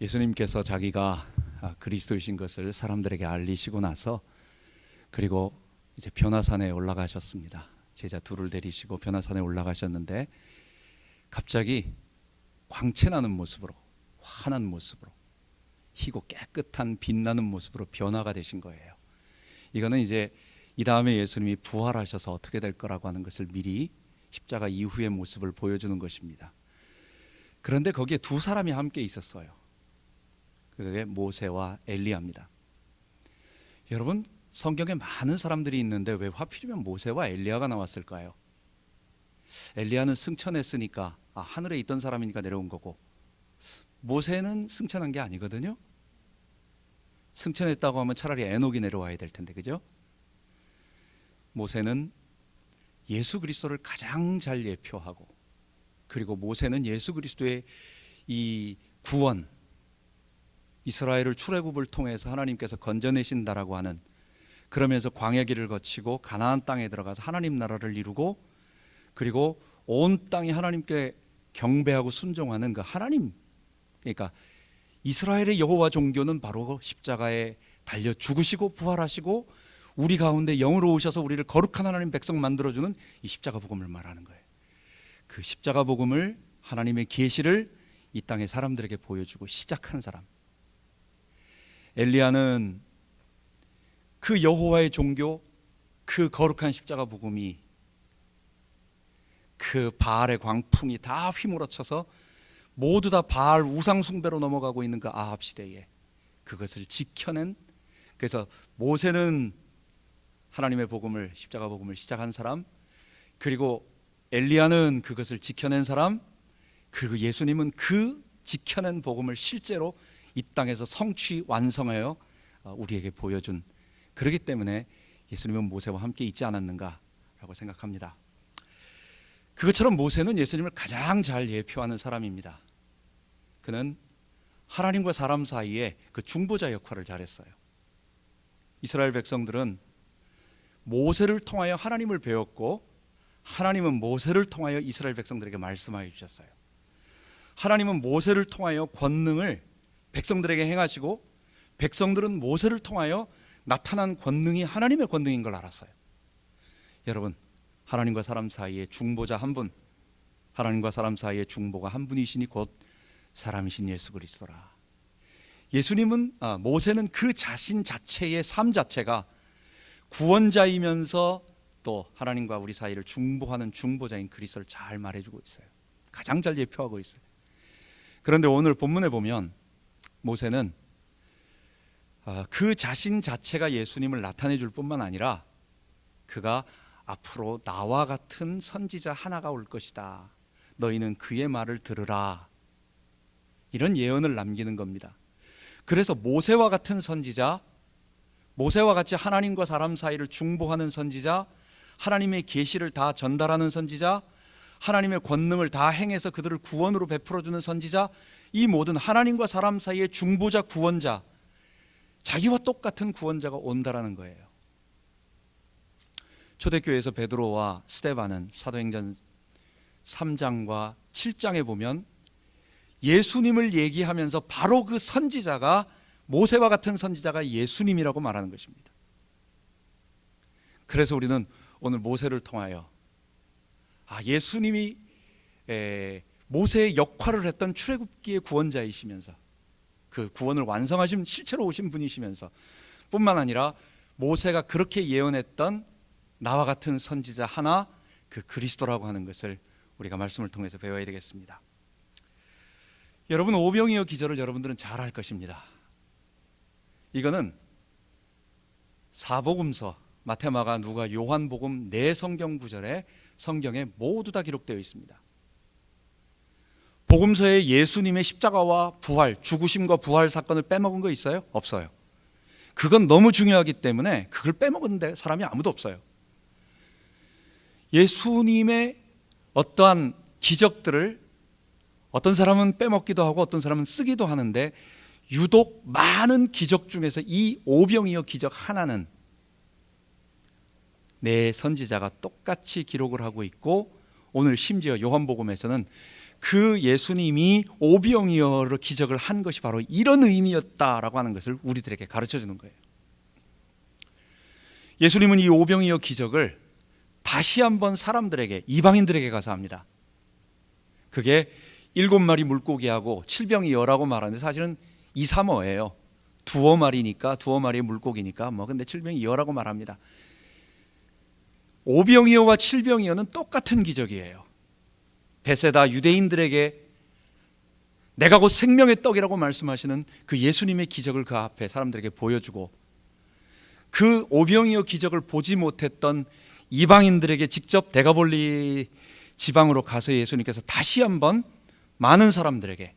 예수님께서 자기가 그리스도이신 것을 사람들에게 알리시고 나서 그리고 이제 변화산에 올라가셨습니다. 제자 둘을 데리시고 변화산에 올라가셨는데 갑자기 광채나는 모습으로, 환한 모습으로, 희고 깨끗한 빛나는 모습으로 변화가 되신 거예요. 이거는 이제 이 다음에 예수님이 부활하셔서 어떻게 될 거라고 하는 것을 미리 십자가 이후의 모습을 보여주는 것입니다. 그런데 거기에 두 사람이 함께 있었어요. 그게 모세와 엘리야입니다. 여러분, 성경에 많은 사람들이 있는데 왜 하필이면 모세와 엘리야가 나왔을까요? 엘리야는 승천했으니까 하늘에 있던 사람이니까 내려온 거고, 모세는 승천한 게 아니거든요. 승천했다고 하면 차라리 에녹이 내려와야 될 텐데, 그죠? 모세는 예수 그리스도를 가장 잘 예표하고, 그리고 모세는 예수 그리스도의 이 구원, 이스라엘을 출애굽을 통해서 하나님께서 건져내신다라고 하는, 그러면서 광야길을 거치고 가나안 땅에 들어가서 하나님 나라를 이루고, 그리고 온 땅이 하나님께 경배하고 순종하는 그 하나님, 그러니까 이스라엘의 여호와 종교는 바로 십자가에 달려 죽으시고 부활하시고 우리 가운데 영으로 오셔서 우리를 거룩한 하나님 백성 만들어주는 이 십자가 복음을 말하는 거예요. 그 십자가 복음을, 하나님의 계시를 이 땅의 사람들에게 보여주고 시작한 사람. 엘리야는 그 여호와의 종교, 그 거룩한 십자가 복음이 그 바알의 광풍이 다 휘몰아쳐서 모두 다 바알 우상 숭배로 넘어가고 있는 그 아합 시대에 그것을 지켜낸, 그래서 모세는 하나님의 복음을, 십자가 복음을 시작한 사람, 그리고 엘리야는 그것을 지켜낸 사람, 그리고 예수님은 그 지켜낸 복음을 실제로 이 땅에서 성취 완성하여 우리에게 보여준, 그렇기 때문에 예수님은 모세와 함께 있지 않았는가라고 생각합니다. 그것처럼 모세는 예수님을 가장 잘 예표하는 사람입니다. 그는 하나님과 사람 사이에 그 중보자 역할을 잘했어요. 이스라엘 백성들은 모세를 통하여 하나님을 배웠고, 하나님은 모세를 통하여 이스라엘 백성들에게 말씀하여 주셨어요. 하나님은 모세를 통하여 권능을 백성들에게 행하시고, 백성들은 모세를 통하여 나타난 권능이 하나님의 권능인 걸 알았어요. 여러분, 하나님과 사람 사이에 중보자 한 분, 하나님과 사람 사이에 중보가 한 분이시니 곧 사람이신 예수 그리스도라. 예수님은, 모세는 그 자신 자체의 삶 자체가 구원자이면서 또 하나님과 우리 사이를 중보하는 중보자인 그리스도를 잘 말해주고 있어요. 가장 잘 예표하고 있어요. 그런데 오늘 본문에 보면 모세는 그 자신 자체가 예수님을 나타내 줄 뿐만 아니라 그가 앞으로 나와 같은 선지자 하나가 올 것이다, 너희는 그의 말을 들으라, 이런 예언을 남기는 겁니다. 그래서 모세와 같은 선지자, 모세와 같이 하나님과 사람 사이를 중보하는 선지자, 하나님의 계시를 다 전달하는 선지자, 하나님의 권능을 다 행해서 그들을 구원으로 베풀어주는 선지자, 이 모든 하나님과 사람 사이의 중보자, 구원자, 자기와 똑같은 구원자가 온다라는 거예요. 초대교회에서 베드로와 스데반은 사도행전 3장과 7장에 보면 예수님을 얘기하면서 바로 그 선지자가, 모세와 같은 선지자가 예수님이라고 말하는 것입니다. 그래서 우리는 오늘 모세를 통하여 예수님이 모세의 역할을 했던 출애굽기의 구원자이시면서 그 구원을 완성하신, 실체로 오신 분이시면서 뿐만 아니라 모세가 그렇게 예언했던 나와 같은 선지자 하나, 그 그리스도라고 하는 것을 우리가 말씀을 통해서 배워야 되겠습니다. 여러분, 오병이어 기절을 여러분들은 잘 알 것입니다. 이거는 사복음서, 마태, 마가, 누가, 요한복음 네 성경 구절에 성경에 모두 다 기록되어 있습니다. 복음서에 예수님의 십자가와 부활, 죽으심과 부활 사건을 빼먹은 거 있어요? 없어요. 그건 너무 중요하기 때문에 그걸 빼먹은 사람이 아무도 없어요. 예수님의 어떠한 기적들을 어떤 사람은 빼먹기도 하고 어떤 사람은 쓰기도 하는데, 유독 많은 기적 중에서 이 오병이어 기적 하나는 네 선지자가 똑같이 기록을 하고 있고, 오늘 심지어 요한복음에서는 그 예수님이 오병이어로 기적을 한 것이 바로 이런 의미였다라고 하는 것을 우리들에게 가르쳐 주는 거예요. 예수님은 이 오병이어 기적을 다시 한번 사람들에게, 이방인들에게 가서 합니다. 그게 7마리 물고기하고 7병이어라고 말하는데 사실은 2, 3어예요. 두어 마리니까, 두어 마리의 물고기니까 근데 7병이어라고 말합니다. 오병이어와 7병이어는 똑같은 기적이에요. 베세다 유대인들에게 내가 곧 생명의 떡이라고 말씀하시는 그 예수님의 기적을 그 앞에 사람들에게 보여주고, 그 오병이어 기적을 보지 못했던 이방인들에게 직접 데가볼리 지방으로 가서 예수님께서 다시 한번 많은 사람들에게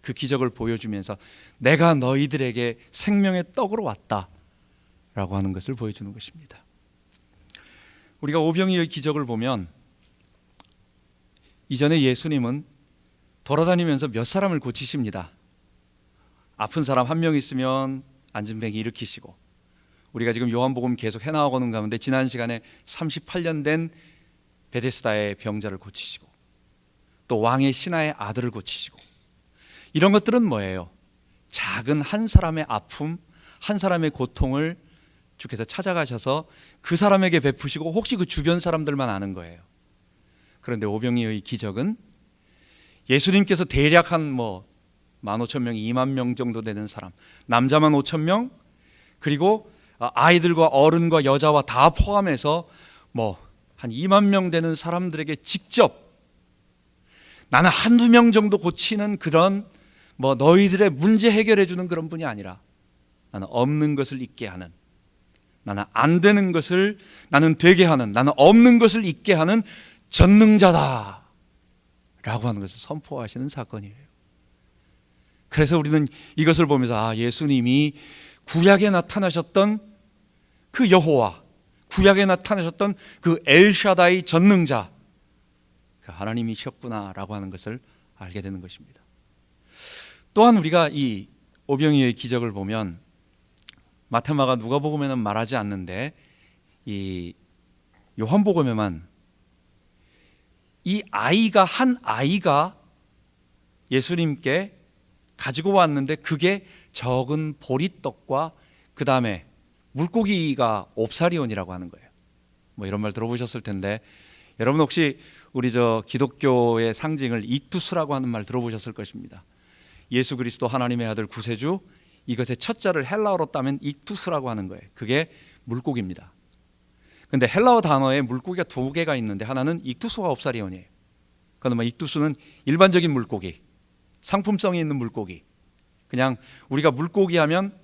그 기적을 보여주면서 내가 너희들에게 생명의 떡으로 왔다라고 하는 것을 보여주는 것입니다. 우리가 오병이어의 기적을 보면 이전에 예수님은 돌아다니면서 몇 사람을 고치십니다. 아픈 사람 한 명 있으면 앉은 뱅이 일으키시고, 우리가 지금 요한복음 계속 해나가는 가운데 지난 시간에 38년 된 베데스다의 병자를 고치시고, 또 왕의 신하의 아들을 고치시고, 이런 것들은 뭐예요? 작은 한 사람의 아픔, 한 사람의 고통을 주께서 찾아가셔서 그 사람에게 베푸시고 혹시 그 주변 사람들만 아는 거예요. 그런데 오병이어의 기적은 예수님께서 대략 한 15,000명, 2만 명 정도 되는 사람, 남자만 5,000명, 그리고 아이들과 어른과 여자와 다 포함해서 한 2만 명 되는 사람들에게 직접 나는 한두 명 정도 고치는 그런 너희들의 문제 해결해 주는 그런 분이 아니라 나는 없는 것을 있게 하는, 나는 안 되는 것을 나는 되게 하는, 나는 없는 것을 있게 하는 전능자다 라고 하는 것을 선포하시는 사건이에요. 그래서 우리는 이것을 보면서 예수님이 구약에 나타나셨던 그 여호와, 구약에 나타나셨던 그 엘샤다이 전능자, 그 하나님이셨구나라고 하는 것을 알게 되는 것입니다. 또한 우리가 이 오병이어의 기적을 보면 마태, 마가, 누가복음에는 말하지 않는데 이 요한복음에만 이 아이가, 한 아이가 예수님께 가지고 왔는데 그게 적은 보리떡과 그 다음에 물고기가 옵사리온이라고 하는 거예요. 이런 말 들어보셨을 텐데, 여러분 혹시 우리 기독교의 상징을 익투스라고 하는 말 들어보셨을 것입니다. 예수 그리스도 하나님의 아들 구세주, 이것의 첫자를 헬라어로 따면 익투스라고 하는 거예요. 그게 물고기입니다. 근데 헬라어 단어에 물고기가 두 개가 있는데 하나는 익투스와 옵사리온이에요. 그러나 익투스는 일반적인 물고기, 상품성이 있는 물고기, 그냥 우리가 물고기 하면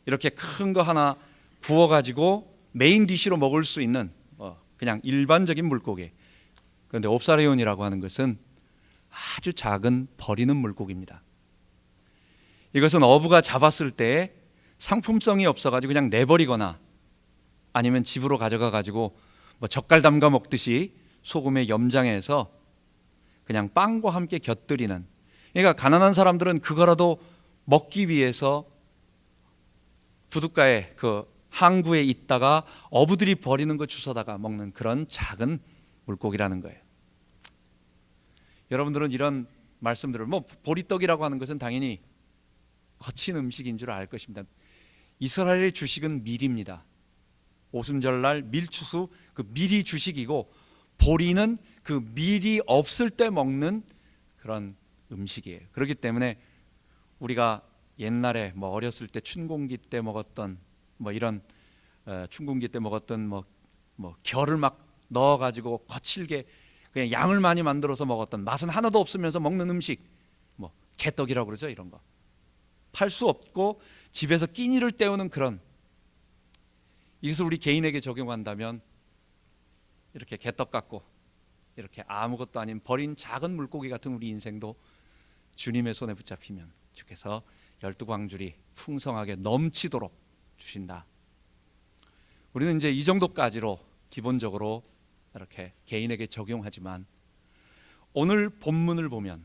이렇게 큰 거 하나 구워가지고 메인 디시로 먹을 수 있는 그냥 일반적인 물고기. 그런데 옵사리온이라고 하는 것은 아주 작은 버리는 물고기입니다. 이것은 어부가 잡았을 때 상품성이 없어가지고 그냥 내버리거나 아니면 집으로 가져가가지고 젓갈 담가 먹듯이 소금에 염장해서 그냥 빵과 함께 곁들이는, 그러니까 가난한 사람들은 그거라도 먹기 위해서 부둣가에 그 항구에 있다가 어부들이 버리는 거 주워다가 먹는 그런 작은 물고기라는 거예요. 여러분들은 이런 말씀들을 보리떡이라고 하는 것은 당연히 거친 음식인 줄 알 것입니다. 이스라엘의 주식은 밀입니다. 오순절날 밀추수, 그 밀이 주식이고, 보리는 그 밀이 없을 때 먹는 그런 음식이에요. 그렇기 때문에 우리가 옛날에 어렸을 때 춘공기 때 먹었던 이런 춘공기 때 먹었던 결을 막 넣어가지고 거칠게 그냥 양을 많이 만들어서 먹었던, 맛은 하나도 없으면서 먹는 음식, 개떡이라고 그러죠. 이런 거 팔 수 없고 집에서 끼니를 때우는 그런, 이것을 우리 개인에게 적용한다면 이렇게 개떡 같고 이렇게 아무것도 아닌 버린 작은 물고기 같은 우리 인생도 주님의 손에 붙잡히면 주께서 12광줄이 풍성하게 넘치도록 주신다. 우리는 이제 이 정도까지로 기본적으로 이렇게 개인에게 적용하지만, 오늘 본문을 보면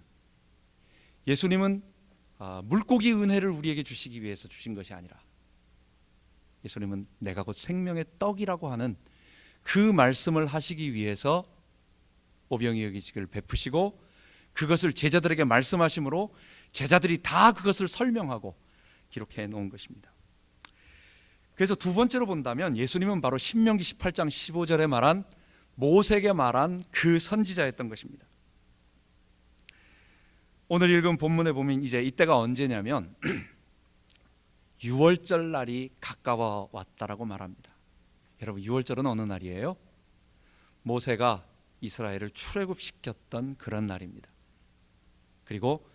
예수님은 물고기 은혜를 우리에게 주시기 위해서 주신 것이 아니라 예수님은 내가 곧 생명의 떡이라고 하는 그 말씀을 하시기 위해서 오병이어 기적을 베푸시고, 그것을 제자들에게 말씀하심으로 제자들이 다 그것을 설명하고 기록해 놓은 것입니다. 그래서 두 번째로 본다면 예수님은 바로 신명기 18장 15절에 말한 모세에게 말한 그 선지자였던 것입니다. 오늘 읽은 본문에 보면 이제 이때가 언제냐면 6월절 날이 가까워 왔다라고 말합니다. 여러분, 6월절은 어느 날이에요? 모세가 이스라엘을 출애굽시켰던 그런 날입니다. 그리고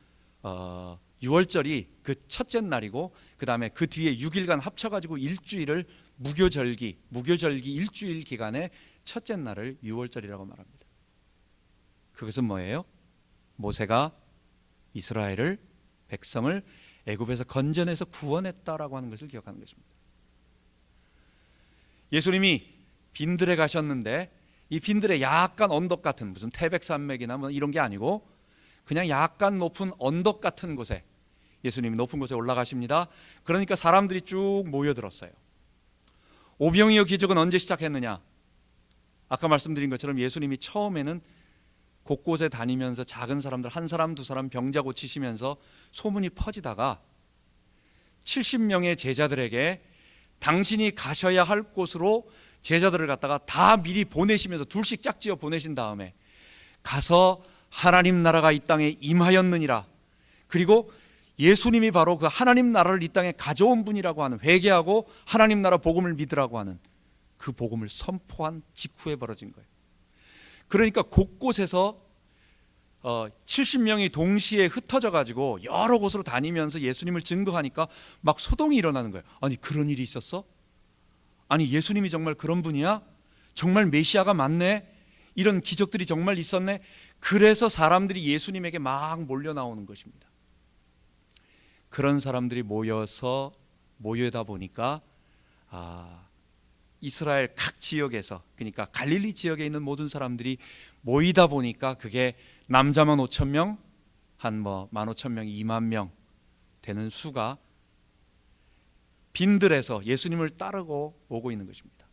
6월절이 그 첫째 날이고 그 다음에 그 뒤에 6일간 합쳐가지고 일주일을 무교절기 일주일 기간의 첫째 날을 6월절이라고 말합니다. 그것은 뭐예요? 모세가 이스라엘을, 백성을 애굽에서 건져내서 구원했다라고 하는 것을 기억하는 것입니다. 예수님이 빈들에 가셨는데 이 빈들에 약간 언덕 같은, 무슨 태백산맥이나 뭐 이런 게 아니고 그냥 약간 높은 언덕 같은 곳에 예수님이 높은 곳에 올라가십니다. 그러니까 사람들이 쭉 모여들었어요. 오병이어 기적은 언제 시작했느냐? 아까 말씀드린 것처럼 예수님이 처음에는 곳곳에 다니면서 작은 사람들 한 사람 두 사람 병자 고치시면서 소문이 퍼지다가 70명의 제자들에게 당신이 가셔야 할 곳으로 제자들을 갖다가 다 미리 보내시면서 둘씩 짝지어 보내신 다음에 가서 하나님 나라가 이 땅에 임하였느니라. 그리고 예수님이 바로 그 하나님 나라를 이 땅에 가져온 분이라고 하는, 회개하고 하나님 나라 복음을 믿으라고 하는 그 복음을 선포한 직후에 벌어진 거예요. 그러니까 곳곳에서 70명이 동시에 흩어져 가지고 여러 곳으로 다니면서 예수님을 증거하니까 막 소동이 일어나는 거예요. 아니, 그런 일이 있었어? 아니, 예수님이 정말 그런 분이야? 정말 메시아가 맞네? 이런 기적들이 정말 있었네? 그래서 사람들이 예수님에게 막 몰려 나오는 것입니다. 그런 사람들이 모여다 보니까 이스라엘 각 지역에서, 그러니까 갈릴리 지역에 있는 모든 사람들이 모이다 보니까 그게 남자만 5,000명, 한 15,000명, 2만 명 되는 수가 빈들에서 예수님을 따르고 오고 있는 것입니다.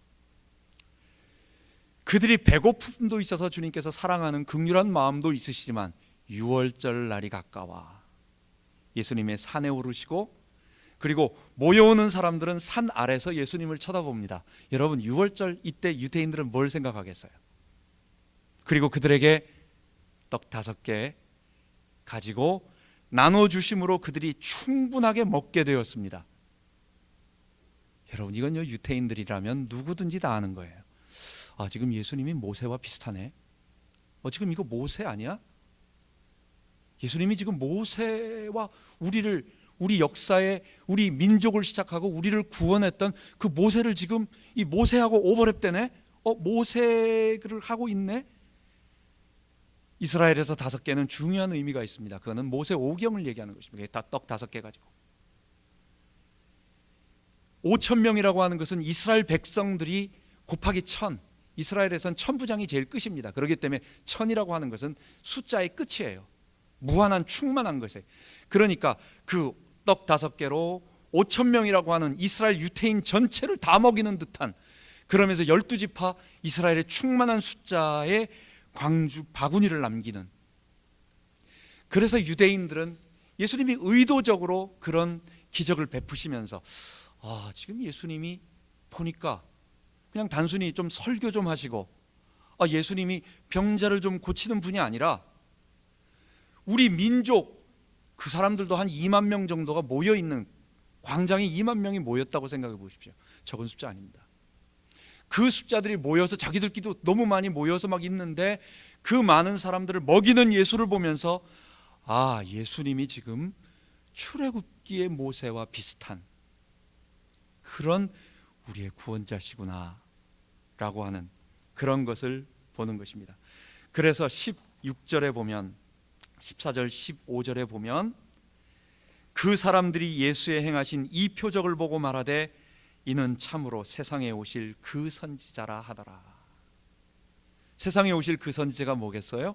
그들이 배고픔도 있어서 주님께서 사랑하는 긍휼한 마음도 있으시지만 6월절 날이 가까워 예수님의 산에 오르시고, 그리고 모여오는 사람들은 산 아래서 예수님을 쳐다봅니다. 여러분, 6월절 이때 유대인들은 뭘 생각하겠어요? 그리고 그들에게 떡 5개 가지고 나눠주심으로 그들이 충분하게 먹게 되었습니다. 여러분, 이건요, 유대인들이라면 누구든지 다 아는 거예요. 지금 예수님이 모세와 비슷하네. 지금 이거 모세 아니야? 예수님이 지금 모세와 우리 역사에 우리 민족을 시작하고 우리를 구원했던 그 모세를 지금 이 모세하고 오버랩되네? 모세를 하고 있네? 이스라엘에서 5개는 중요한 의미가 있습니다. 그거는 모세 오경을 얘기하는 것입니다. 떡 5개 가지고 5,000명이라고 하는 것은 이스라엘 백성들이 곱하기 1,000, 이스라엘에선 1,000부장이 제일 끝입니다. 그렇기 때문에 1,000이라고 하는 것은 숫자의 끝이에요. 무한한 충만한 것에. 그러니까 그 떡 5개로 5,000명이라고 하는 이스라엘 유대인 전체를 다 먹이는 듯한, 그러면서 12지파 이스라엘의 충만한 숫자의 바구니를 남기는. 그래서 유대인들은 예수님이 의도적으로 그런 기적을 베푸시면서 지금 예수님이 보니까 그냥 단순히 좀 설교 좀 하시고 예수님이 병자를 좀 고치는 분이 아니라 우리 민족 그 사람들도 한 2만 명 정도가 모여있는 광장에 2만 명이 모였다고 생각해 보십시오. 적은 숫자 아닙니다. 그 숫자들이 모여서 자기들끼리도 너무 많이 모여서 막 있는데 그 많은 사람들을 먹이는 예수를 보면서 예수님이 지금 출애굽기의 모세와 비슷한 그런 우리의 구원자시구나 라고 하는 그런 것을 보는 것입니다. 그래서 16절에 보면, 14절 15절에 보면 그 사람들이 예수의 행하신 이 표적을 보고 말하되 이는 참으로 세상에 오실 그 선지자라 하더라. 세상에 오실 그 선지자가 뭐겠어요?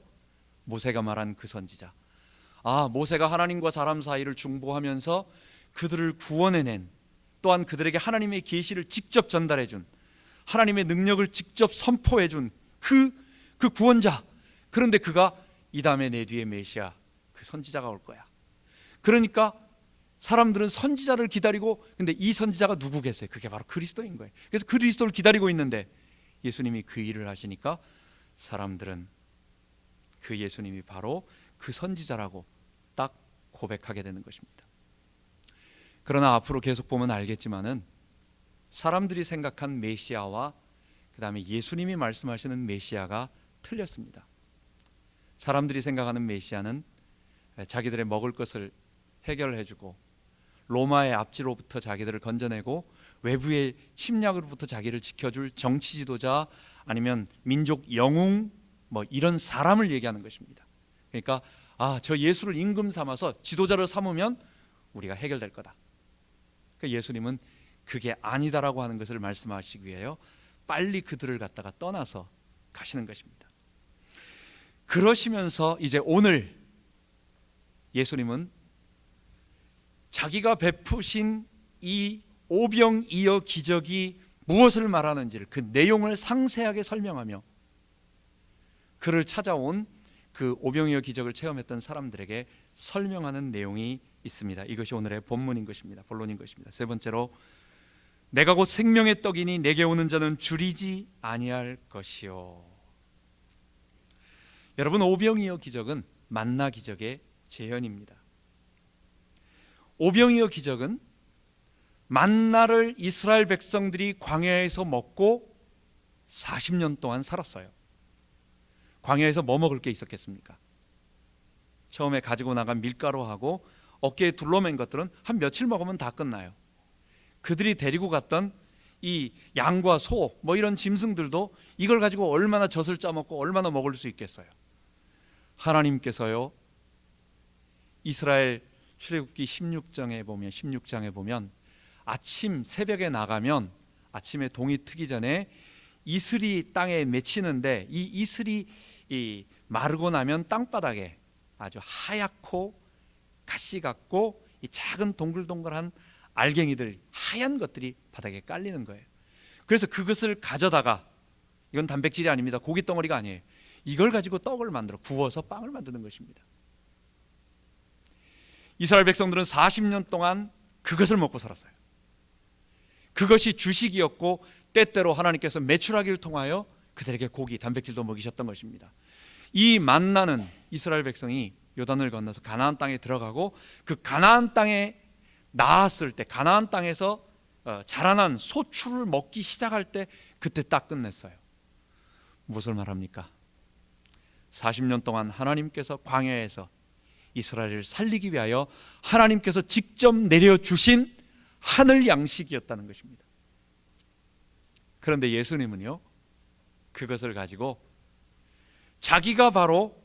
모세가 말한 그 선지자. 모세가 하나님과 사람 사이를 중보하면서 그들을 구원해낸, 또한 그들에게 하나님의 계시를 직접 전달해준, 하나님의 능력을 직접 선포해준 그 구원자. 그런데 그가 이 다음에 내 뒤에 메시아, 그 선지자가 올 거야. 그러니까 사람들은 선지자를 기다리고, 근데 이 선지자가 누구겠어요? 그게 바로 그리스도인 거예요. 그래서 그리스도를 기다리고 있는데 예수님이 그 일을 하시니까 사람들은 그 예수님이 바로 그 선지자라고 딱 고백하게 되는 것입니다. 그러나 앞으로 계속 보면 알겠지만은 사람들이 생각한 메시아와 그 다음에 예수님이 말씀하시는 메시아가 틀렸습니다. 사람들이 생각하는 메시아는 자기들의 먹을 것을 해결해주고 로마의 압제로부터 자기들을 건져내고 외부의 침략으로부터 자기를 지켜줄 정치 지도자, 아니면 민족 영웅, 뭐 이런 사람을 얘기하는 것입니다. 그러니까 저 예수를 임금 삼아서 지도자를 삼으면 우리가 해결될 거다. 그러니까 예수님은 그게 아니다라고 하는 것을 말씀하시기 위하여 빨리 그들을 갖다가 떠나서 가시는 것입니다. 그러시면서 이제 오늘 예수님은 자기가 베푸신 이 오병이어 기적이 무엇을 말하는지를, 그 내용을 상세하게 설명하며 그를 찾아온 그 오병이어 기적을 체험했던 사람들에게 설명하는 내용이 있습니다. 이것이 오늘의 본문인 것입니다. 본론인 것입니다. 세 번째로, 내가 곧 생명의 떡이니 내게 오는 자는 줄이지 아니할 것이요. 여러분, 오병이어 기적은 만나 기적의 재현입니다. 오병이어 기적은 만나를 이스라엘 백성들이 광야에서 먹고 40년 동안 살았어요. 광야에서 뭐 먹을 게 있었겠습니까? 처음에 가지고 나간 밀가루하고 어깨에 둘러맨 것들은 한 며칠 먹으면 다 끝나요. 그들이 데리고 갔던 이 양과 소, 뭐 이런 짐승들도 이걸 가지고 얼마나 젖을 짜먹고 얼마나 먹을 수 있겠어요. 하나님께서요, 이스라엘 출애굽기 16장에 보면 아침 새벽에 나가면 아침에 동이 트기 전에 이슬이 땅에 맺히는데, 이 이슬이 마르고 나면 땅바닥에 아주 하얗고 가시 같고 이 작은 동글동글한 알갱이들, 하얀 것들이 바닥에 깔리는 거예요. 그래서 그것을 가져다가, 이건 단백질이 아닙니다. 고기 덩어리가 아니에요. 이걸 가지고 떡을 만들어 구워서 빵을 만드는 것입니다. 이스라엘 백성들은 40년 동안 그것을 먹고 살았어요. 그것이 주식이었고 때때로 하나님께서 메추라기를 통하여 그들에게 고기, 단백질도 먹이셨던 것입니다. 이 만나는 이스라엘 백성이 요단을 건너서 가나안 땅에 들어가고 그 가나안 땅에 나았을 때, 가나안 땅에서 자라난 소출을 먹기 시작할 때, 그때 딱 끝냈어요. 무엇을 말합니까? 40년 동안 하나님께서 광야에서 이스라엘을 살리기 위하여 하나님께서 직접 내려주신 하늘 양식이었다는 것입니다. 그런데 예수님은요, 그것을 가지고 자기가 바로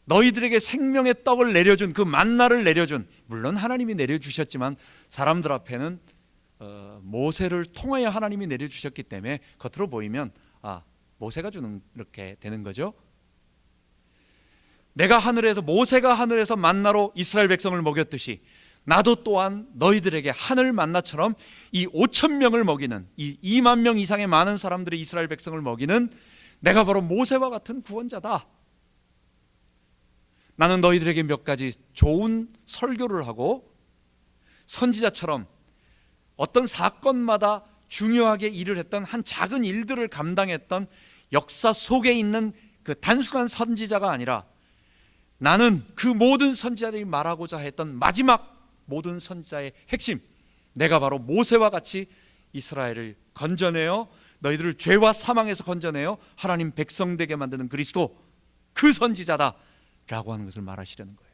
너희들에게 생명의 떡을 내려준, 그 만나를 내려준, 물론 하나님이 내려주셨지만 사람들 앞에는 모세를 통하여 하나님이 내려주셨기 때문에 겉으로 보이면 모세가 주는, 이렇게 되는 거죠. 모세가 하늘에서 만나로 이스라엘 백성을 먹였듯이 나도 또한 너희들에게 하늘 만나처럼 이 5,000명을 먹이는, 이 2만 명 이상의 많은 사람들의 이스라엘 백성을 먹이는 내가 바로 모세와 같은 구원자다. 나는 너희들에게 몇 가지 좋은 설교를 하고 선지자처럼 어떤 사건마다 중요하게 일을 했던, 한 작은 일들을 감당했던 역사 속에 있는 그 단순한 선지자가 아니라, 나는 그 모든 선지자들이 말하고자 했던 마지막 모든 선지자의 핵심, 내가 바로 모세와 같이 이스라엘을 건져내어 너희들을 죄와 사망에서 건져내어 하나님 백성 되게 만드는 그리스도, 그 선지자다 라고 하는 것을 말하시려는 거예요.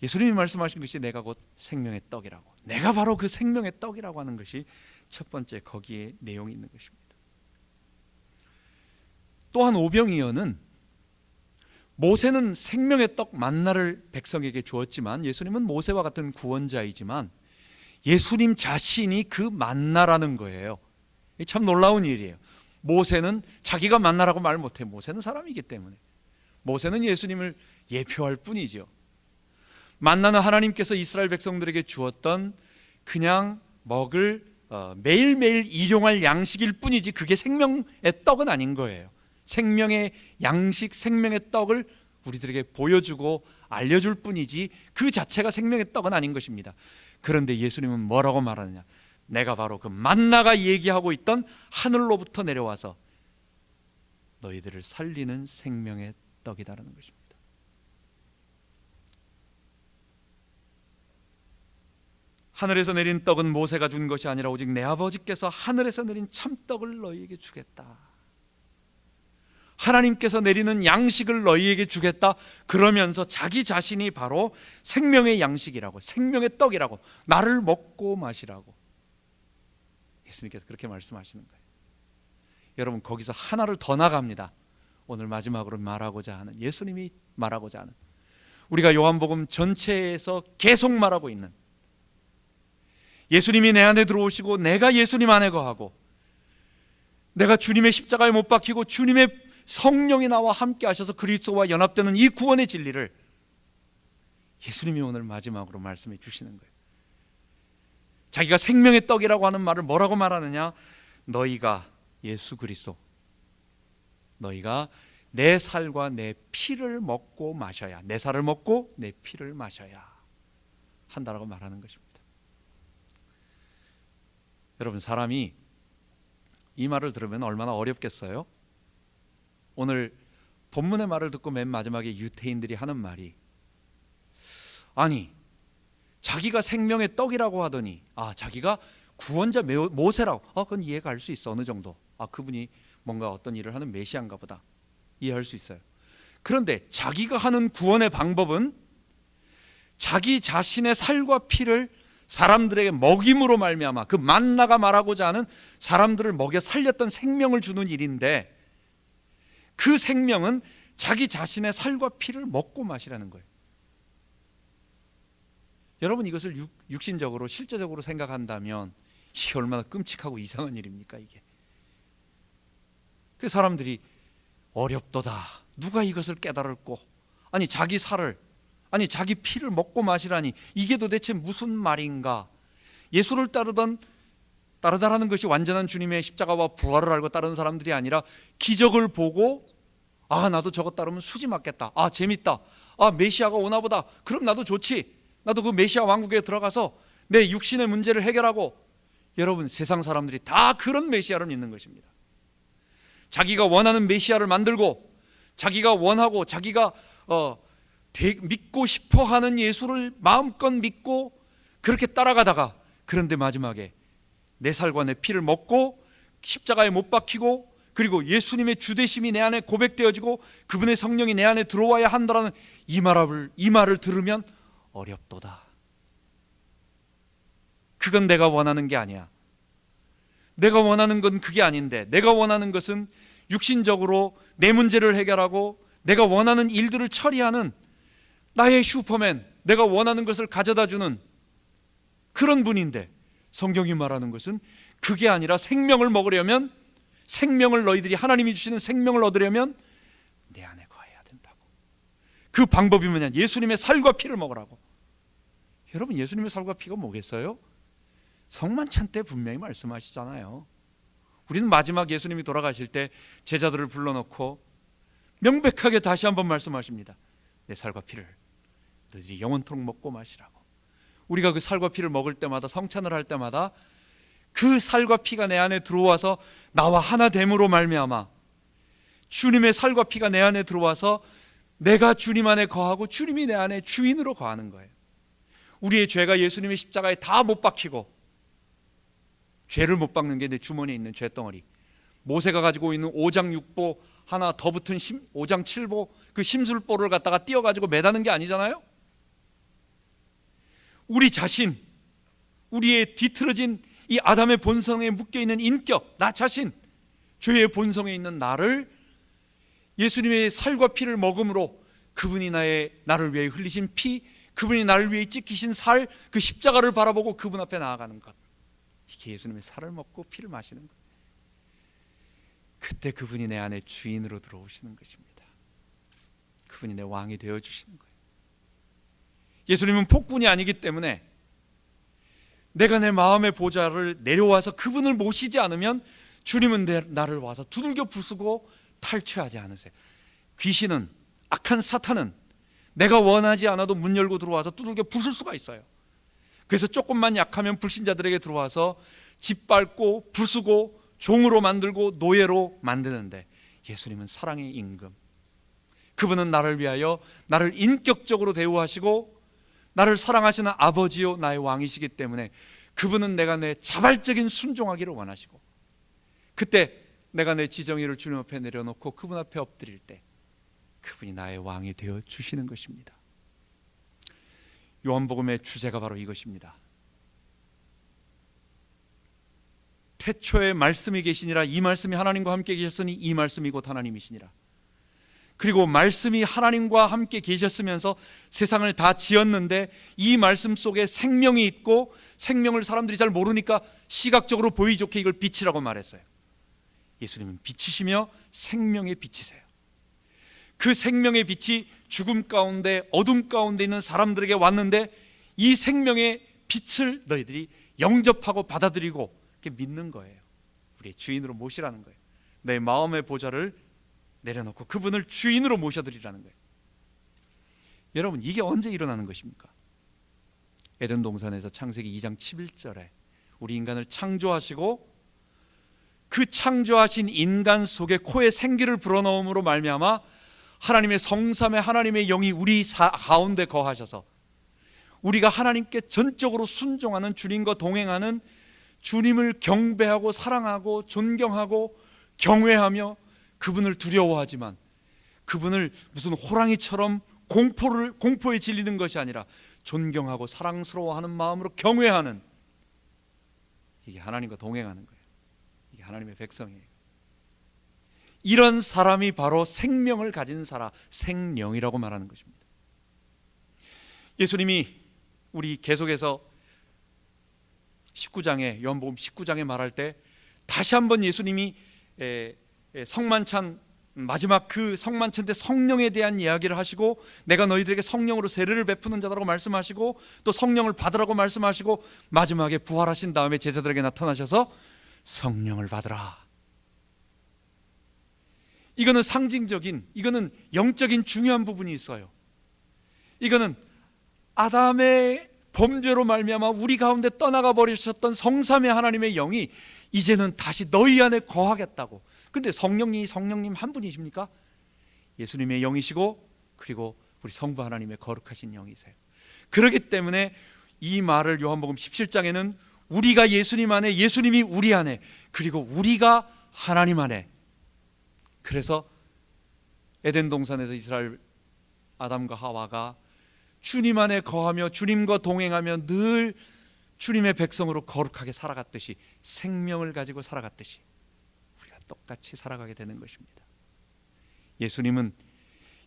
예수님이 말씀하신 것이 내가 곧 생명의 떡이라고, 내가 바로 그 생명의 떡이라고 하는 것이 첫 번째 거기에 내용이 있는 것입니다. 또한 오병이어는, 모세는 생명의 떡 만나를 백성에게 주었지만 예수님은 모세와 같은 구원자이지만 예수님 자신이 그 만나라는 거예요. 참 놀라운 일이에요. 모세는 자기가 만나라고 말 못해요. 모세는 사람이기 때문에. 모세는 예수님을 예표할 뿐이죠. 만나는 하나님께서 이스라엘 백성들에게 주었던 그냥 먹을 매일매일 일용할 양식일 뿐이지 그게 생명의 떡은 아닌 거예요. 생명의 양식, 생명의 떡을 우리들에게 보여주고 알려줄 뿐이지 그 자체가 생명의 떡은 아닌 것입니다. 그런데 예수님은 뭐라고 말하느냐? 내가 바로 그 만나가 얘기하고 있던 하늘로부터 내려와서 너희들을 살리는 생명의 떡이다라는 것입니다. 하늘에서 내린 떡은 모세가 준 것이 아니라 오직 내 아버지께서 하늘에서 내린 참떡을 너희에게 주겠다. 하나님께서 내리는 양식을 너희에게 주겠다. 그러면서 자기 자신이 바로 생명의 양식이라고, 생명의 떡이라고, 나를 먹고 마시라고 예수님께서 그렇게 말씀하시는 거예요. 여러분, 거기서 하나를 더 나갑니다. 오늘 마지막으로 말하고자 하는, 예수님이 말하고자 하는, 우리가 요한복음 전체에서 계속 말하고 있는, 예수님이 내 안에 들어오시고 내가 예수님 안에 거하고 내가 주님의 십자가에 못 박히고 주님의 성령이 나와 함께 하셔서 그리스도와 연합되는 이 구원의 진리를 예수님이 오늘 마지막으로 말씀해 주시는 거예요. 자기가 생명의 떡이라고 하는 말을 뭐라고 말하느냐? 너희가, 예수 그리스도, 너희가 내 살과 내 피를 먹고 마셔야, 내 살을 먹고 내 피를 마셔야 한다라고 말하는 것입니다. 여러분, 사람이 이 말을 들으면 얼마나 어렵겠어요? 오늘 본문의 말을 듣고 맨 마지막에 유태인들이 하는 말이, 아니 자기가 생명의 떡이라고 하더니 자기가 구원자 모세라고, 그건 이해가 갈 수 있어. 어느 정도 그분이 뭔가 어떤 일을 하는 메시아인가 보다 이해할 수 있어요. 그런데 자기가 하는 구원의 방법은 자기 자신의 살과 피를 사람들에게 먹임으로 말미암아 그 만나가 말하고자 하는 사람들을 먹여 살렸던 생명을 주는 일인데, 그 생명은 자기 자신의 살과 피를 먹고 마시라는 거예요. 여러분, 이것을 육신적으로 실제적으로 생각한다면 이게 얼마나 끔찍하고 이상한 일입니까? 이게 그 사람들이 어렵도다, 누가 이것을 깨달을꼬, 아니 자기 살을, 아니 자기 피를 먹고 마시라니 이게 도대체 무슨 말인가? 예수를 따르다라는 것이 완전한 주님의 십자가와 부활을 알고 따르는 사람들이 아니라 기적을 보고 나도 저거 따르면 수지 맞겠다, 재밌다, 메시아가 오나보다, 그럼 나도 좋지, 나도 그 메시아 왕국에 들어가서 내 육신의 문제를 해결하고. 여러분, 세상 사람들이 다 그런 메시아를 믿는 것입니다. 자기가 원하는 메시아를 만들고 자기가 원하고 자기가 믿고 싶어하는 예수를 마음껏 믿고 그렇게 따라가다가, 그런데 마지막에 내 살과 내 피를 먹고 십자가에 못 박히고, 그리고 예수님의 주되심이 내 안에 고백되어지고 그분의 성령이 내 안에 들어와야 한다는 이 말을 들으면 어렵도다. 그건 내가 원하는 게 아니야. 내가 원하는 건 그게 아닌데, 내가 원하는 것은 육신적으로 내 문제를 해결하고 내가 원하는 일들을 처리하는 나의 슈퍼맨, 내가 원하는 것을 가져다 주는 그런 분인데, 성경이 말하는 것은 그게 아니라 생명을 먹으려면, 생명을, 너희들이 하나님이 주시는 생명을 얻으려면 내 안에 거해야 된다고. 그 방법이 뭐냐? 예수님의 살과 피를 먹으라고. 여러분, 예수님의 살과 피가 뭐겠어요? 성만찬 때 분명히 말씀하시잖아요. 우리는 마지막 예수님이 돌아가실 때 제자들을 불러놓고 명백하게 다시 한번 말씀하십니다. 내 살과 피를 너희들이 영원토록 먹고 마시라고. 우리가 그 살과 피를 먹을 때마다, 성찬을 할 때마다 그 살과 피가 내 안에 들어와서 나와 하나 됨으로 말미암아 주님의 살과 피가 내 안에 들어와서 내가 주님 안에 거하고 주님이 내 안에 주인으로 거하는 거예요. 우리의 죄가 예수님의 십자가에 다 못 박히고, 죄를 못 박는 게 내 주머니에 있는 죄덩어리, 모세가 가지고 있는 5장 6보 하나 더 붙은 5장 7보 그 심술보를 갖다가 띄어가지고 매다는 게 아니잖아요. 우리 자신, 우리의 뒤틀어진 이 아담의 본성에 묶여있는 인격, 나 자신, 죄의 본성에 있는 나를 예수님의 살과 피를 먹음으로 그분이 나를 위해 흘리신 피, 그분이 나를 위해 찢기신 살, 그 십자가를 바라보고 그분 앞에 나아가는 것, 이게 예수님의 살을 먹고 피를 마시는 것. 그때 그분이 내 안에 주인으로 들어오시는 것입니다. 그분이 내 왕이 되어주시는 거예요. 예수님은 폭군이 아니기 때문에 내가 내 마음의 보좌를 내려와서 그분을 모시지 않으면 주님은 나를 와서 두들겨 부수고 탈취하지 않으세요. 귀신은, 악한 사탄은 내가 원하지 않아도 문 열고 들어와서 두들겨 부술 수가 있어요. 그래서 조금만 약하면 불신자들에게 들어와서 짓밟고 부수고 종으로 만들고 노예로 만드는데, 예수님은 사랑의 임금, 그분은 나를 위하여 나를 인격적으로 대우하시고 나를 사랑하시는 아버지요 나의 왕이시기 때문에 그분은 내가 내 자발적인 순종하기를 원하시고, 그때 내가 내 지정의를 주님 앞에 내려놓고 그분 앞에 엎드릴 때 그분이 나의 왕이 되어 주시는 것입니다. 요한복음의 주제가 바로 이것입니다. 태초에 말씀이 계시니라. 이 말씀이 하나님과 함께 계셨으니 이 말씀이 곧 하나님이시니라. 그리고 말씀이 하나님과 함께 계셨으면서 세상을 다 지었는데 이 말씀 속에 생명이 있고, 생명을 사람들이 잘 모르니까 시각적으로 보기 좋게 이걸 빛이라고 말했어요. 예수님은 빛이시며 생명의 빛이세요. 그 생명의 빛이 죽음 가운데 어둠 가운데 있는 사람들에게 왔는데, 이 생명의 빛을 너희들이 영접하고 받아들이고 믿는 거예요. 우리의 주인으로 모시라는 거예요. 내 마음의 보좌를 내려놓고 그분을 주인으로 모셔드리라는 거예요. 여러분, 이게 언제 일어나는 것입니까? 에덴 동산에서 창세기 2장 11절에 우리 인간을 창조하시고 그 창조하신 인간 속에 코에 생기를 불어넣음으로 말미암아 하나님의 성삼의 하나님의 영이 우리 가운데 거하셔서 우리가 하나님께 전적으로 순종하는, 주님과 동행하는, 주님을 경배하고 사랑하고 존경하고 경외하며 그분을 두려워하지만 그분을 무슨 호랑이처럼 공포에 질리는 것이 아니라 존경하고 사랑스러워하는 마음으로 경외하는, 이게 하나님과 동행하는 거예요. 이게 하나님의 백성이에요. 이런 사람이 바로 생명을 가진 사람, 생명이라고 말하는 것입니다. 예수님이 우리 계속해서 19장에, 요한복음 19장에 말할 때 다시 한번 예수님이 성만찬, 마지막 그 성만찬 때 성령에 대한 이야기를 하시고, 내가 너희들에게 성령으로 세례를 베푸는 자라고 말씀하시고 또 성령을 받으라고 말씀하시고, 마지막에 부활하신 다음에 제자들에게 나타나셔서 성령을 받으라. 이거는 상징적인, 이거는 영적인 중요한 부분이 있어요. 이거는 아담의 범죄로 말미암아 우리 가운데 떠나가 버리셨던 성삼의 하나님의 영이 이제는 다시 너희 안에 거하겠다고. 근데 성령님 한 분이십니까? 예수님의 영이시고 그리고 우리 성부 하나님의 거룩하신 영이세요. 그렇기 때문에 이 말을 요한복음 17장에는 우리가 예수님 안에, 예수님이 우리 안에, 그리고 우리가 하나님 안에. 그래서 에덴 동산에서 이스라엘 아담과 하와가 주님 안에 거하며 주님과 동행하며 늘 주님의 백성으로 거룩하게 살아갔듯이, 생명을 가지고 살아갔듯이 우리가 똑같이 살아가게 되는 것입니다. 예수님은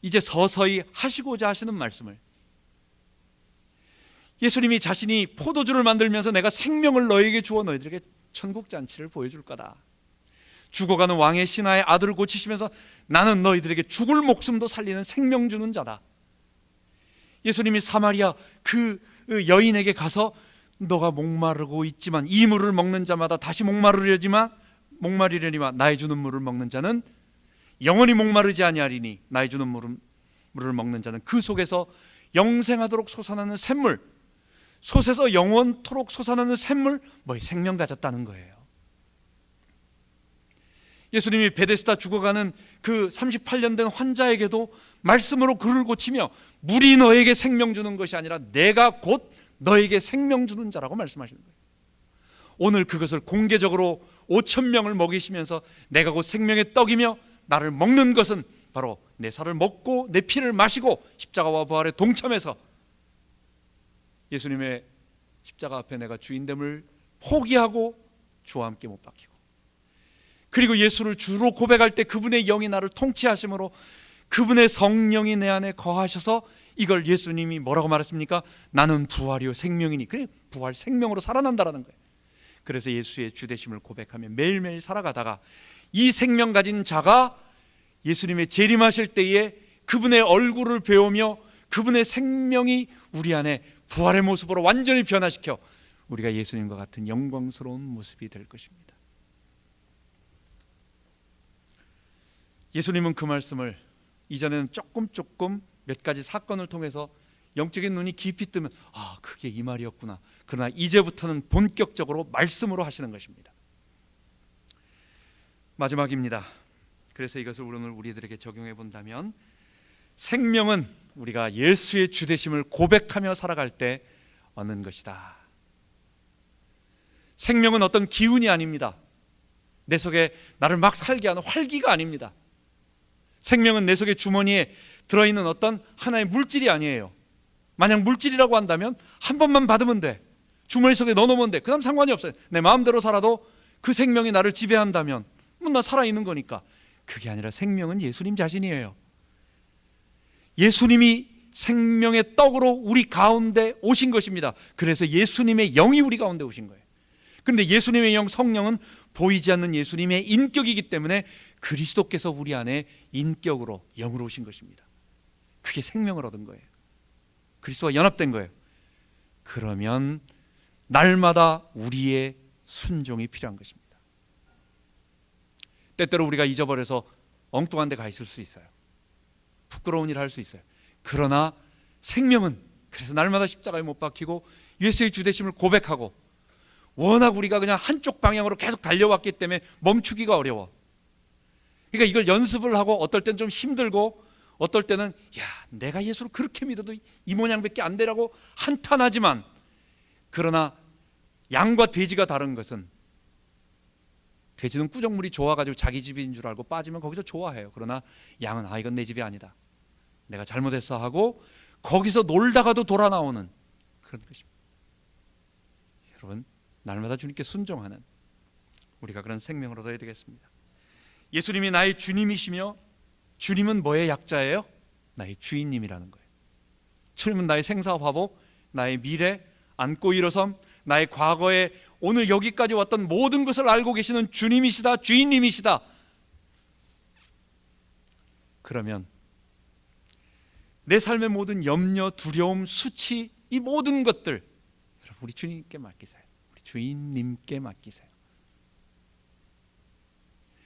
이제 서서히 하시고자 하시는 말씀을, 예수님이 자신이 포도주를 만들면서 내가 생명을 너에게 주어 너희들에게 천국 잔치를 보여줄 거다. 죽어가는 왕의 신하의 아들을 고치시면서 나는 너희들에게 죽을 목숨도 살리는 생명 주는 자다. 예수님이 사마리아 그 여인에게 가서 너가 목마르고 있지만 이 물을 먹는 자마다 다시 목마르려니와 나의 주는 물을 먹는 자는 영원히 목마르지 아니하리니 나의 주는 물을 먹는 자는 그 속에서 영생하도록 솟아나는 샘물, 솟에서 영원토록 솟아나는 샘물, 생명 가졌다는 거예요. 예수님이 베데스다 죽어가는 그 38년 된 환자에게도 말씀으로 그를 고치며 물이 너에게 생명 주는 것이 아니라 내가 곧 너에게 생명 주는 자라고 말씀하시는 거예요. 오늘 그것을 공개적으로 5,000명을 먹이시면서 내가 곧 생명의 떡이며 나를 먹는 것은 바로 내 살을 먹고 내 피를 마시고 십자가와 부활에 동참해서 예수님의 십자가 앞에 내가 주인됨을 포기하고 주와 함께 못 박히고, 그리고 예수를 주로 고백할 때 그분의 영이 나를 통치하심으로 그분의 성령이 내 안에 거하셔서, 이걸 예수님이 뭐라고 말했습니까? 나는 부활이요 생명이니. 그 부활, 생명으로 살아난다라는 거예요. 그래서 예수의 주되심을 고백하며 매일매일 살아가다가 이 생명 가진 자가 예수님의 재림하실 때에 그분의 얼굴을 배우며 그분의 생명이 우리 안에 부활의 모습으로 완전히 변화시켜 우리가 예수님과 같은 영광스러운 모습이 될 것입니다. 예수님은 그 말씀을 이전에는 조금 몇 가지 사건을 통해서 영적인 눈이 깊이 뜨면 그게 이 말이었구나. 그러나 이제부터는 본격적으로 말씀으로 하시는 것입니다. 마지막입니다. 그래서 이것을 오늘 우리들에게 적용해 본다면, 생명은 우리가 예수의 주되심을 고백하며 살아갈 때 얻는 것이다. 생명은 어떤 기운이 아닙니다. 내 속에 나를 막 살게 하는 활기가 아닙니다. 생명은 내 속의 주머니에 들어있는 어떤 하나의 물질이 아니에요. 만약 물질이라고 한다면 한 번만 받으면 돼. 주머니 속에 넣어놓으면 돼. 그 다음 상관이 없어요. 내 마음대로 살아도 그 생명이 나를 지배한다면 나 살아있는 거니까. 그게 아니라 생명은 예수님 자신이에요. 예수님이 생명의 떡으로 우리 가운데 오신 것입니다. 그래서 예수님의 영이 우리 가운데 오신 거예요. 그런데 예수님의 영 성령은 보이지 않는 예수님의 인격이기 때문에 그리스도께서 우리 안에 인격으로 영으로 오신 것입니다. 그게 생명을 얻은 거예요. 그리스도와 연합된 거예요. 그러면 날마다 우리의 순종이 필요한 것입니다. 때때로 우리가 잊어버려서 엉뚱한 데 가 있을 수 있어요. 부끄러운 일을 할 수 있어요. 그러나 생명은, 그래서 날마다 십자가에 못 박히고 예수의 주되심을 고백하고, 워낙 우리가 그냥 한쪽 방향으로 계속 달려왔기 때문에 멈추기가 어려워. 그러니까 이걸 연습을 하고, 어떨 때는 좀 힘들고, 어떨 때는 내가 예수를 그렇게 믿어도 이 모양밖에 안 되라고 한탄하지만, 그러나 양과 돼지가 다른 것은, 돼지는 꾸정물이 좋아가지고 자기 집인 줄 알고 빠지면 거기서 좋아해요. 그러나 양은 이건 내 집이 아니다, 내가 잘못했어 하고 거기서 놀다가도 돌아 나오는 그런 것입니다. 여러분, 날마다 주님께 순종하는 우리가 그런 생명을 얻어야 되겠습니다. 예수님이 나의 주님이시며, 주님은 뭐의 약자예요? 나의 주인님이라는 거예요. 주님은 나의 생사화복, 나의 미래, 안고 일어섬, 나의 과거에 오늘 여기까지 왔던 모든 것을 알고 계시는 주님이시다, 주인님이시다. 그러면 내 삶의 모든 염려, 두려움, 수치, 이 모든 것들 우리 주님께 맡기세요. 우리 주인님께 맡기세요.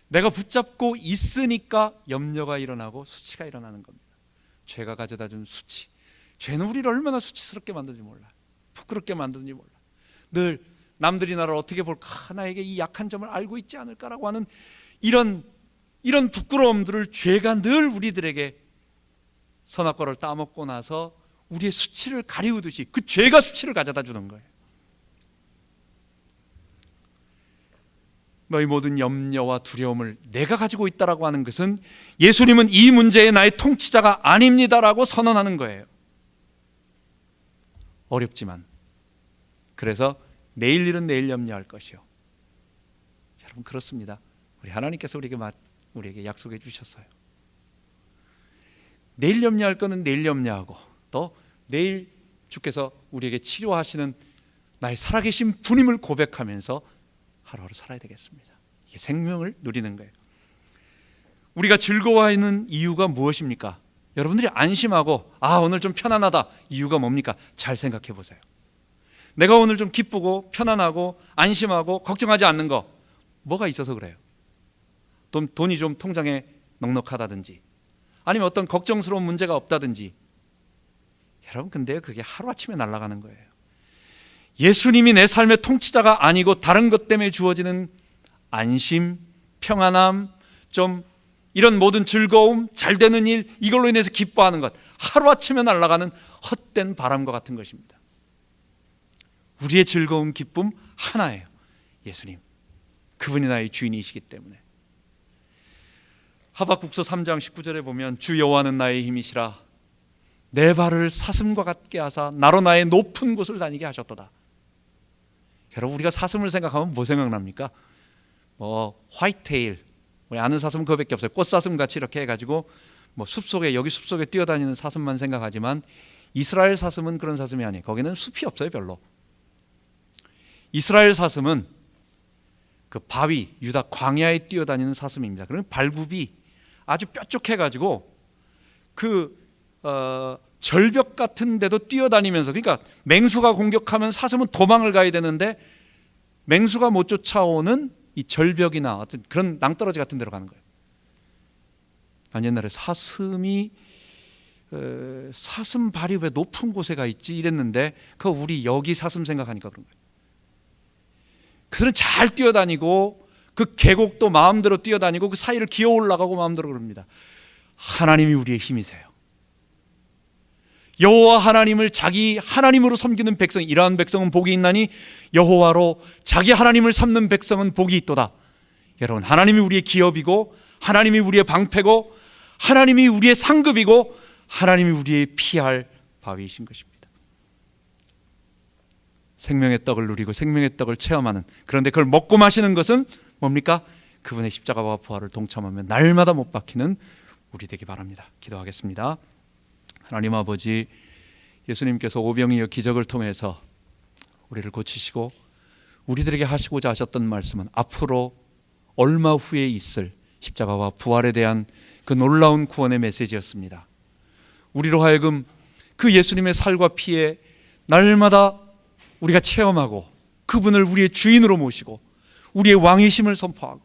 내가 붙잡고 있으니까 염려가 일어나고 수치가 일어나는 겁니다. 죄가 가져다 준 수치. 죄는 우리를 얼마나 수치스럽게 만드는지 몰라. 부끄럽게 만드는지 몰라. 늘 남들이 나를 어떻게 볼까, 나에게 이 약한 점을 알고 있지 않을까라고 하는 이런 부끄러움들을 죄가 늘 우리들에게 선악과를 따먹고 나서 우리의 수치를 가리우듯이 그 죄가 수치를 가져다 주는 거예요. 너희 모든 염려와 두려움을 내가 가지고 있다라고 하는 것은 예수님은 이 문제에 나의 통치자가 아닙니다라고 선언하는 거예요. 어렵지만, 그래서 내일 일은 내일 염려할 것이요. 여러분, 그렇습니다. 우리 하나님께서 우리에게 약속해 주셨어요. 내일 염려할 거는 내일 염려하고, 또 내일 주께서 우리에게 치료하시는 나의 살아계신 분임을 고백하면서 하루하루 살아야 되겠습니다. 이게 생명을 누리는 거예요. 우리가 즐거워하는 이유가 무엇입니까? 여러분들이 안심하고 오늘 좀 편안하다, 이유가 뭡니까? 잘 생각해 보세요. 내가 오늘 좀 기쁘고 편안하고 안심하고 걱정하지 않는 거 뭐가 있어서 그래요? 돈이 좀 통장에 넉넉하다든지, 아니면 어떤 걱정스러운 문제가 없다든지. 여러분, 근데 그게 하루아침에 날아가는 거예요. 예수님이 내 삶의 통치자가 아니고 다른 것 때문에 주어지는 안심, 평안함, 좀 이런 모든 즐거움, 잘 되는 일, 이걸로 인해서 기뻐하는 것, 하루아침에 날아가는 헛된 바람과 같은 것입니다. 우리의 즐거움, 기쁨 하나예요. 예수님, 그분이 나의 주인이시기 때문에. 하박국서 3장 19절에 보면 주 여호와는 나의 힘이시라 내 발을 사슴과 같게 하사 나로 나의 높은 곳을 다니게 하셨도다. 여러분, 우리가 사슴을 생각하면 뭐 생각납니까? 화이트테일, 우리 아는 사슴은 그거밖에 없어요. 꽃사슴 같이 이렇게 해가지고 숲속에, 여기 숲속에 뛰어다니는 사슴만 생각하지만 이스라엘 사슴은 그런 사슴이 아니에요. 거기는 숲이 없어요, 별로. 이스라엘 사슴은 그 바위, 유다 광야에 뛰어다니는 사슴입니다. 그러면 발굽이 아주 뾰족해가지고 절벽 같은 데도 뛰어다니면서, 그러니까 맹수가 공격하면 사슴은 도망을 가야 되는데 맹수가 못 쫓아오는 이 절벽이나 어떤 그런 낭떠러지 같은 데로 가는 거예요. 난 옛날에 사슴 발이 왜 높은 곳에 가 있지 이랬는데, 그거 우리 여기 사슴 생각하니까 그런 거예요. 그들은 잘 뛰어다니고 그 계곡도 마음대로 뛰어다니고 그 사이를 기어 올라가고 마음대로 그럽니다. 하나님이 우리의 힘이세요. 여호와 하나님을 자기 하나님으로 섬기는 백성, 이러한 백성은 복이 있나니 여호와로 자기 하나님을 삼는 백성은 복이 있도다. 여러분, 하나님이 우리의 기업이고 하나님이 우리의 방패고 하나님이 우리의 상급이고 하나님이 우리의 피할 바위이신 것입니다. 생명의 떡을 누리고 생명의 떡을 체험하는, 그런데 그걸 먹고 마시는 것은 뭡니까? 그분의 십자가와 부활을 동참하며 날마다 못 박히는 우리 되기 바랍니다. 기도하겠습니다. 하나님 아버지, 예수님께서 오병이어 기적을 통해서 우리를 고치시고 우리들에게 하시고자 하셨던 말씀은 앞으로 얼마 후에 있을 십자가와 부활에 대한 그 놀라운 구원의 메시지였습니다. 우리로 하여금 그 예수님의 살과 피에 날마다 우리가 체험하고 그분을 우리의 주인으로 모시고 우리의 왕이심을 선포하고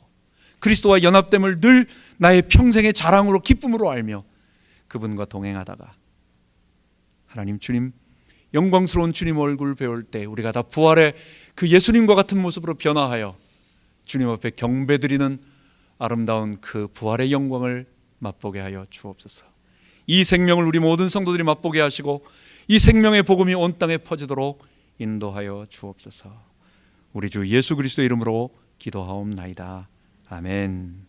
그리스도와 연합됨을 늘 나의 평생의 자랑으로 기쁨으로 알며 그분과 동행하다가 하나님 주님, 영광스러운 주님 얼굴 배울 때 우리가 다 부활의 그 예수님과 같은 모습으로 변화하여 주님 앞에 경배드리는 아름다운 그 부활의 영광을 맛보게 하여 주옵소서. 이 생명을 우리 모든 성도들이 맛보게 하시고 이 생명의 복음이 온 땅에 퍼지도록 인도하여 주옵소서. 우리 주 예수 그리스도의 이름으로 기도하옵나이다. 아멘.